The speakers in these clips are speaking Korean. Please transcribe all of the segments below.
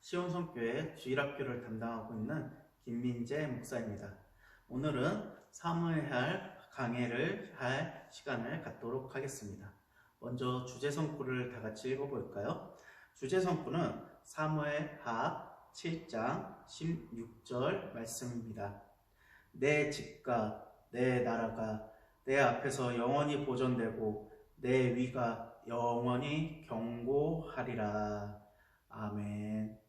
시온성교회 주일학교를 담당하고 있는 김민재 목사입니다. 오늘은 사무할 강해를 할 시간을 갖도록 하겠습니다. 먼저 주제성구를 다 같이 읽어볼까요? 주제성구는 사무엘하 7장 16절 말씀입니다. 내 집과 내 나라가 내 앞에서 영원히 보존되고 내 위가 영원히 경고하리라. 아멘.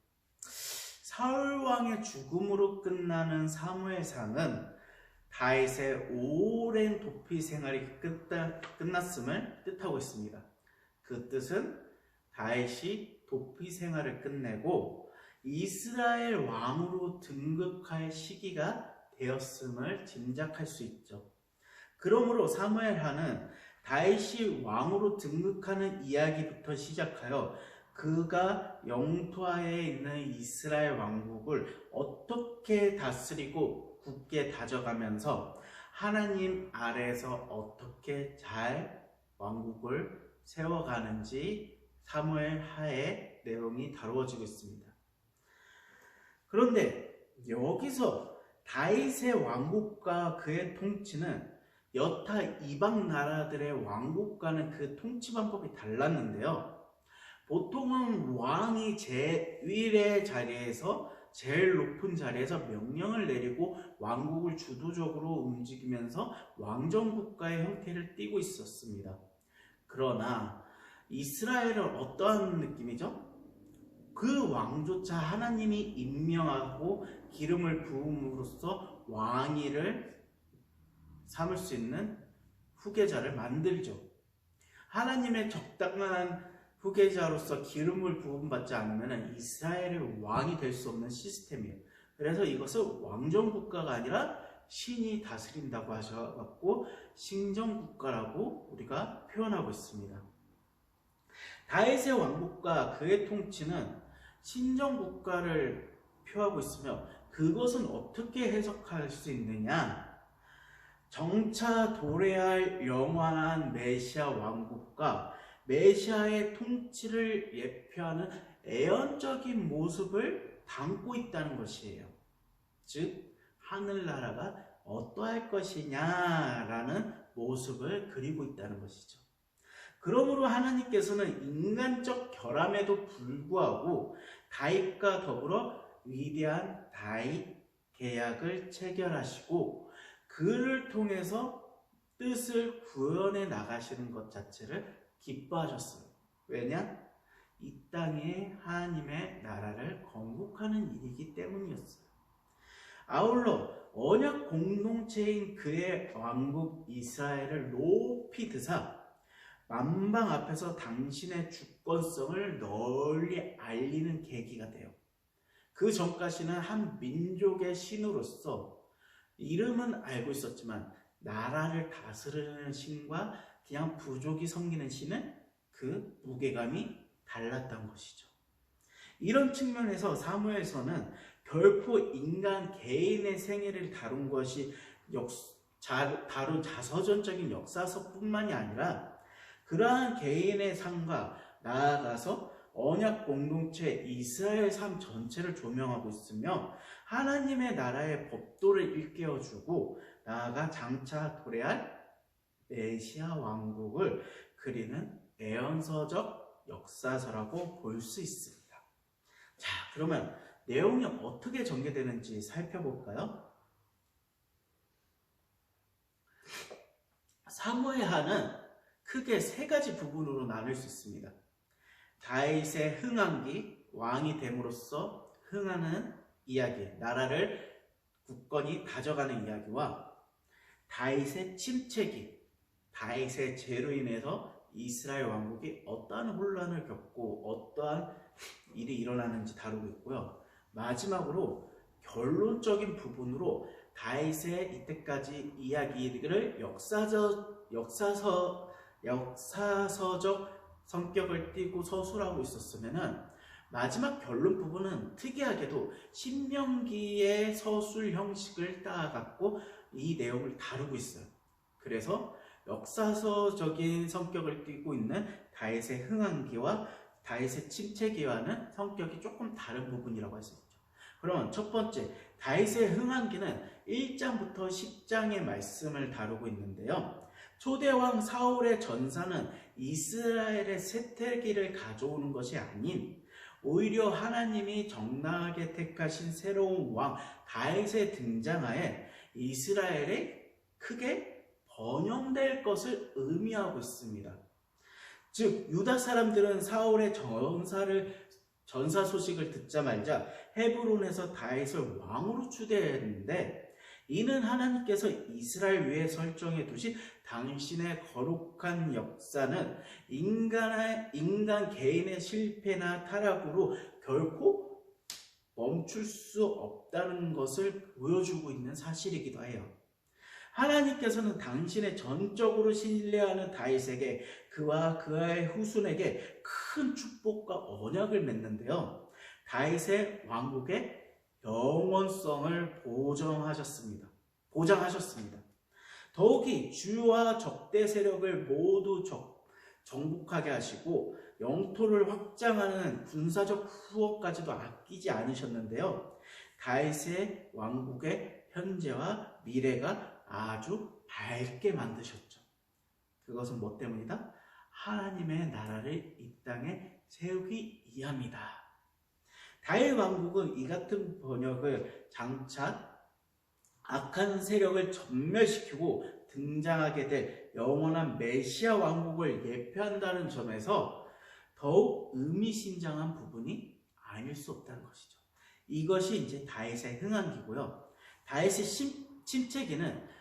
사울왕의 죽음으로 끝나는 사무엘상은 다윗의 오랜 도피 생활이 끝났음을 뜻하고 있습니다. 그 뜻은 다윗이 도피 생활을 끝내고 이스라엘 왕으로 등극할 시기가 되었음을 짐작할 수 있죠. 그러므로 사무엘하는 다윗이 왕으로 등극하는 이야기부터 시작하여 그가 영토하에 있는 이스라엘 왕국을 어떻게 다스리고 굳게 다져가면서 하나님 아래에서 어떻게 잘 왕국을 세워가는지 사무엘하의 내용이 다루어지고 있습니다. 그런데 여기서 다윗의 왕국과 그의 통치는 여타 이방 나라들의 왕국과는 그 통치 방법이 달랐는데요. 보통은 왕이 제1의 자리에서 제일 높은 자리에서 명령을 내리고 왕국을 주도적으로 움직이면서 왕정국가의 형태를 띠고 있었습니다. 그러나 이스라엘은 어떠한 느낌이죠? 그 왕조차 하나님이 임명하고 기름을 부음으로써 왕위를 삼을 수 있는 후계자를 만들죠. 하나님의 적당한 후계자로서 기름을 부음받지 않으면 이스라엘의 왕이 될 수 없는 시스템이에요. 그래서 이것을 왕정국가가 아니라 신이 다스린다고 하셔갖고 신정국가라고 우리가 표현하고 있습니다. 다윗의 왕국과 그의 통치는 신정국가를 표하고 있으며 그것은 어떻게 해석할 수 있느냐? 정차 도래할 영원한 메시아 왕국과 메시아의 통치를 예표하는 애언적인 모습을 담고 있다는 것이에요. 즉 하늘나라가 어떠할 것이냐라는 모습을 그리고 있다는 것이죠. 그러므로 하나님께서는 인간적 결함에도 불구하고 다윗과 더불어 위대한 다윗 계약을 체결하시고 그를 통해서 뜻을 구현해 나가시는 것 자체를 기뻐하셨어요. 왜냐? 이 땅에 하나님의 나라를 건국하는 일이기 때문이었어요. 아울러 언약 공동체인 그의 왕국 이스라엘을 높이 드사 만방 앞에서 당신의 주권성을 널리 알리는 계기가 돼요. 그 전까지는 한 민족의 신으로서 이름은 알고 있었지만 나라를 다스리는 신과 그냥 부족이 섬기는 신은 그 무게감이 달랐던 것이죠. 이런 측면에서 사무엘서는 결코 인간 개인의 생애를 다룬 것이 다룬 자서전적인 역사서뿐만이 아니라 그러한 개인의 삶과 나아가서 언약 공동체 이스라엘 삶 전체를 조명하고 있으며 하나님의 나라의 법도를 일깨워주고 나아가 장차 도래할 메시아 왕국을 그리는 애언서적 역사서라고 볼 수 있습니다. 자, 그러면 내용이 어떻게 전개되는지 살펴볼까요? 사무엘하는 크게 세 가지 부분으로 나눌 수 있습니다. 다윗의 흥한기, 왕이 됨으로써 흥하는 이야기, 나라를 굳건히 다져가는 이야기와 다윗의 침체기, 다윗의 죄로 인해서 이스라엘 왕국이 어떠한 혼란을 겪고 어떠한 일이 일어나는지 다루고 있고요. 마지막으로 결론적인 부분으로 다윗의 이때까지 이야기를 역사서적 성격을 띠고 서술하고 있었으면은 마지막 결론 부분은 특이하게도 신명기의 서술 형식을 따라갖고 이 내용을 다루고 있어요. 그래서 역사서적인 성격을 띠고 있는 다윗의 흥한기와 다윗의 침체기와는 성격이 조금 다른 부분이라고 할 수 있죠. 그럼 첫 번째, 다윗의 흥한기는 1장부터 10장의 말씀을 다루고 있는데요. 초대왕 사울의 전사는 이스라엘의 쇠퇴기를 가져오는 것이 아닌 오히려 하나님이 정당하게 택하신 새로운 왕 다윗의 등장하에 이스라엘에 크게 번영될 것을 의미하고 있습니다. 즉 유다 사람들은 사울의 전사 소식을 듣자마자 헤브론에서 다윗을 왕으로 추대했는데, 이는 하나님께서 이스라엘 위에 설정해 두신 당신의 거룩한 역사는 인간 개인의 실패나 타락으로 결코 멈출 수 없다는 것을 보여주고 있는 사실이기도 해요. 하나님께서는 당신의 전적으로 신뢰하는 다윗에게 그와 그의 후손에게 큰 축복과 언약을 맺는데요. 다윗의 왕국의 영원성을 보장하셨습니다. 더욱이 주와 적대 세력을 모두 정복하게 하시고 영토를 확장하는 군사적 후원까지도 아끼지 않으셨는데요. 다윗의 왕국의 현재와 미래가 아주 밝게 만드셨죠. 그것은 뭐 때문이다? 하나님의 나라를 이 땅에 세우기 위함이다. 다윗 왕국은 이 같은 번역을 장차 악한 세력을 전멸시키고 등장하게 될 영원한 메시아 왕국을 예표한다는 점에서 더욱 의미심장한 부분이 아닐 수 없다는 것이죠. 이것이 이제 다윗의 흥한기고요. 다윗의 침체기는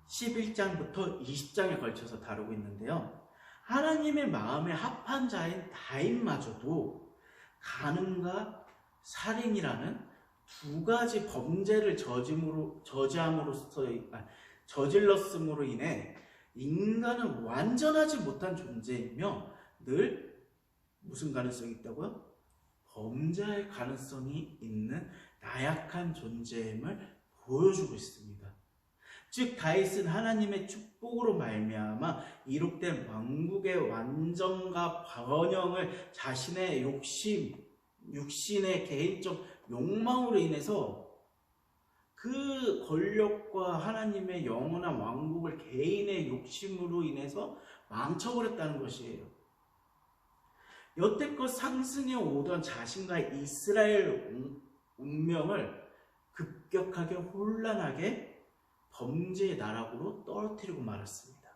11장부터 20장에 걸쳐서 다루고 있는데요. 하나님의 마음에 합한 자인 다윗마저도 간음과 살인이라는 두 가지 범죄를 저질렀음으로 인해 인간은 완전하지 못한 존재이며 늘 무슨 가능성이 있다고요? 범죄할 가능성이 있는 나약한 존재임을 보여주고 있습니다. 즉 다윗은 하나님의 축복으로 말미암아 이룩된 왕국의 완전과 번영을 자신의 육신의 개인적 욕망으로 인해서 그 권력과 하나님의 영원한 왕국을 개인의 욕심으로 인해서 망쳐버렸다는 것이에요. 여태껏 상승해 오던 자신과 이스라엘 운명을 급격하게 혼란하게 범죄의 나락으로 떨어뜨리고 말았습니다.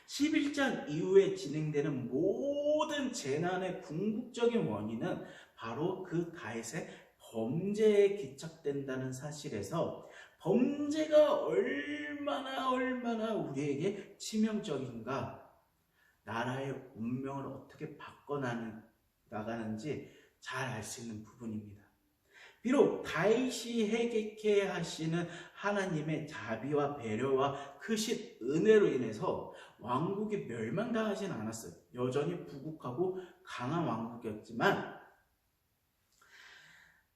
11장 이후에 진행되는 모든 재난의 궁극적인 원인은 바로 그 다윗의 범죄에 기착된다는 사실에서 범죄가 얼마나 우리에게 치명적인가, 나라의 운명을 어떻게 바꿔나가는지 잘 알 수 있는 부분입니다. 비록 다윗이 해결케 하시는 하나님의 자비와 배려와 크신 은혜로 인해서 왕국이 멸망당하진 않았어요. 여전히 부국하고 강한 왕국이었지만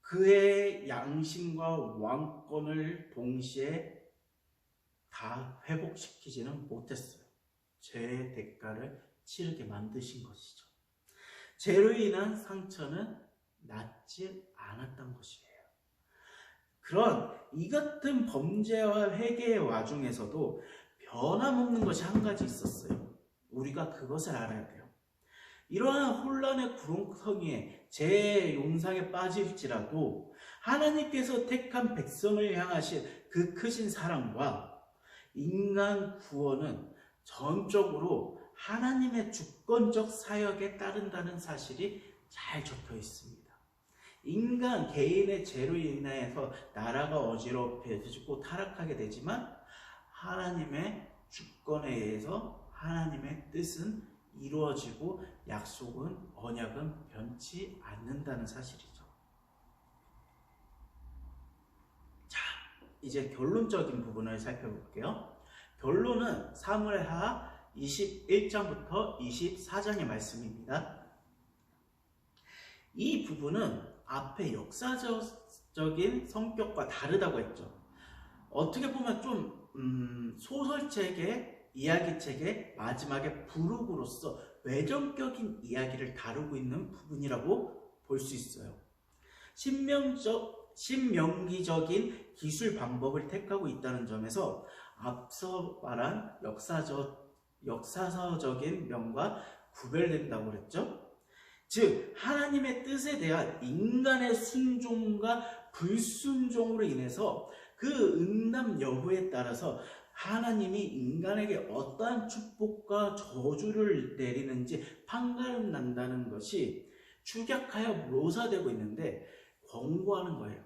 그의 양심과 왕권을 동시에 다 회복시키지는 못했어요. 죄의 대가를 치르게 만드신 것이죠. 죄로 인한 상처는 낫지 않았던 것이에요. 그런 이 같은 범죄와 회개의 와중에서도 변함없는 것이 한 가지 있었어요. 우리가 그것을 알아야 돼요. 이러한 혼란의 구렁텅이에 죄의 용상에 빠질지라도 하나님께서 택한 백성을 향하신 그 크신 사랑과 인간 구원은 전적으로 하나님의 주권적 사역에 따른다는 사실이 잘 적혀 있습니다. 인간 개인의 죄로 인해서 나라가 어지럽혀지고 타락하게 되지만 하나님의 주권에 의해서 하나님의 뜻은 이루어지고 약속은, 언약은 변치 않는다는 사실이죠. 자, 이제 결론적인 부분을 살펴볼게요. 결론은 사무엘하 21장부터 24장의 말씀입니다. 이 부분은 앞에 역사적인 성격과 다르다고 했죠. 어떻게 보면 좀 소설책의 이야기책의 마지막에 부록으로서 외전격인 이야기를 다루고 있는 부분이라고 볼 수 있어요. 신명기적인 기술 방법을 택하고 있다는 점에서 앞서 말한 역사서적인 면과 구별된다고 그랬죠. 즉 하나님의 뜻에 대한 인간의 순종과 불순종으로 인해서 그 응답 여부에 따라서 하나님이 인간에게 어떠한 축복과 저주를 내리는지 판가름 난다는 것이 축약하여 묘사되고 있는데 권고하는 거예요.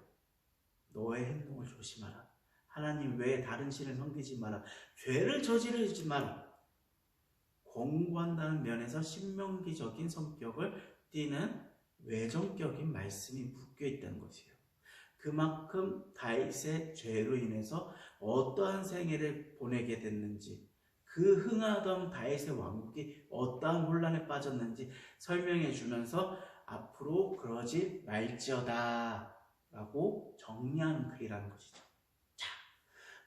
너의 행동을 조심하라. 하나님 외에 다른 신을 섬기지 마라. 죄를 저지르지 마라. 권고한다는 면에서 신명기적인 성격을 띠는 외전격인 말씀이 묶여 있다는 것이에요. 그만큼 다윗의 죄로 인해서 어떠한 생애를 보내게 됐는지, 그 흥하던 다윗의 왕국이 어떠한 혼란에 빠졌는지 설명해 주면서 앞으로 그러지 말지어다 라고 정리하는 글이라는 것이죠. 자,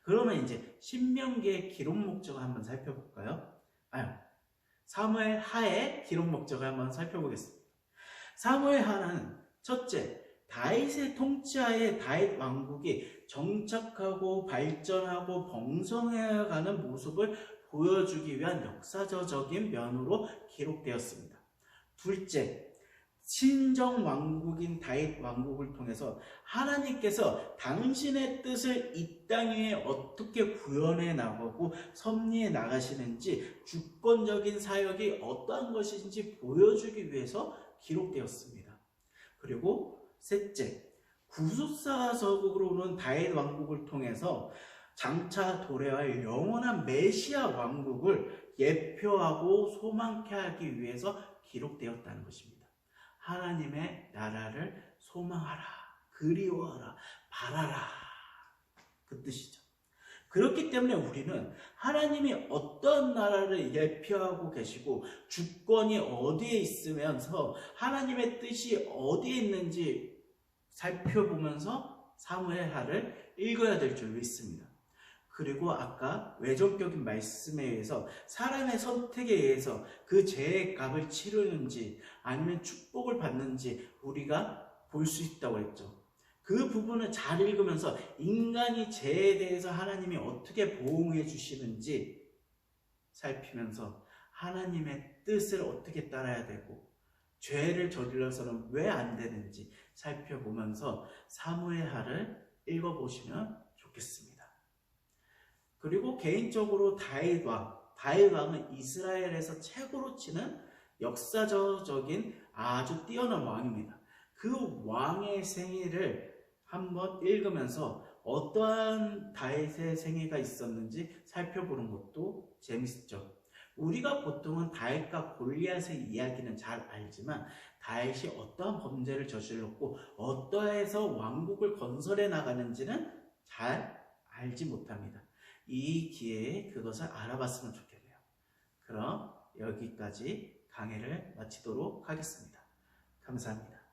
그러면 이제 신명기의 기록 목적을 한번 살펴볼까요? 사무엘 하의 기록 목적을 한번 살펴보겠습니다. 사무엘 하는 첫째, 다윗의 통치하에 다윗 왕국이 정착하고 발전하고 번성해가는 모습을 보여주기 위한 역사적인 면으로 기록되었습니다. 둘째, 신정 왕국인 다윗 왕국을 통해서 하나님께서 당신의 뜻을 이 땅 위에 어떻게 구현해 나가고 섭리해 나가시는지 주권적인 사역이 어떠한 것인지 보여주기 위해서 기록되었습니다. 그리고 셋째, 구속사적으로는 다윗 왕국을 통해서 장차 도래할 영원한 메시아 왕국을 예표하고 소망케 하기 위해서 기록되었다는 것입니다. 하나님의 나라를 소망하라, 그리워하라, 바라라, 그 뜻이죠. 그렇기 때문에 우리는 하나님이 어떤 나라를 예표하고 계시고 주권이 어디에 있으면서 하나님의 뜻이 어디에 있는지 살펴보면서 사무엘하를 읽어야 될 줄 믿습니다. 그리고 아까 외전격인 말씀에 의해서 사람의 선택에 의해서 그 죄의 값을 치르는지 아니면 축복을 받는지 우리가 볼 수 있다고 했죠. 그 부분을 잘 읽으면서 인간이 죄에 대해서 하나님이 어떻게 보응해 주시는지 살피면서 하나님의 뜻을 어떻게 따라야 되고 죄를 저질러서는 왜 안 되는지 살펴보면서 사무엘하를 읽어보시면 좋겠습니다. 그리고 개인적으로 다윗 왕은 이스라엘에서 최고로 치는 역사적인 아주 뛰어난 왕입니다. 그 왕의 생애를 한번 읽으면서 어떠한 다윗의 생애가 있었는지 살펴보는 것도 재밌죠. 우리가 보통은 다윗과 골리앗의 이야기는 잘 알지만 다윗이 어떠한 범죄를 저질렀고 어떠해서 왕국을 건설해 나가는지는 잘 알지 못합니다. 이 기회에 그것을 알아봤으면 좋겠네요. 그럼 여기까지 강의를 마치도록 하겠습니다. 감사합니다.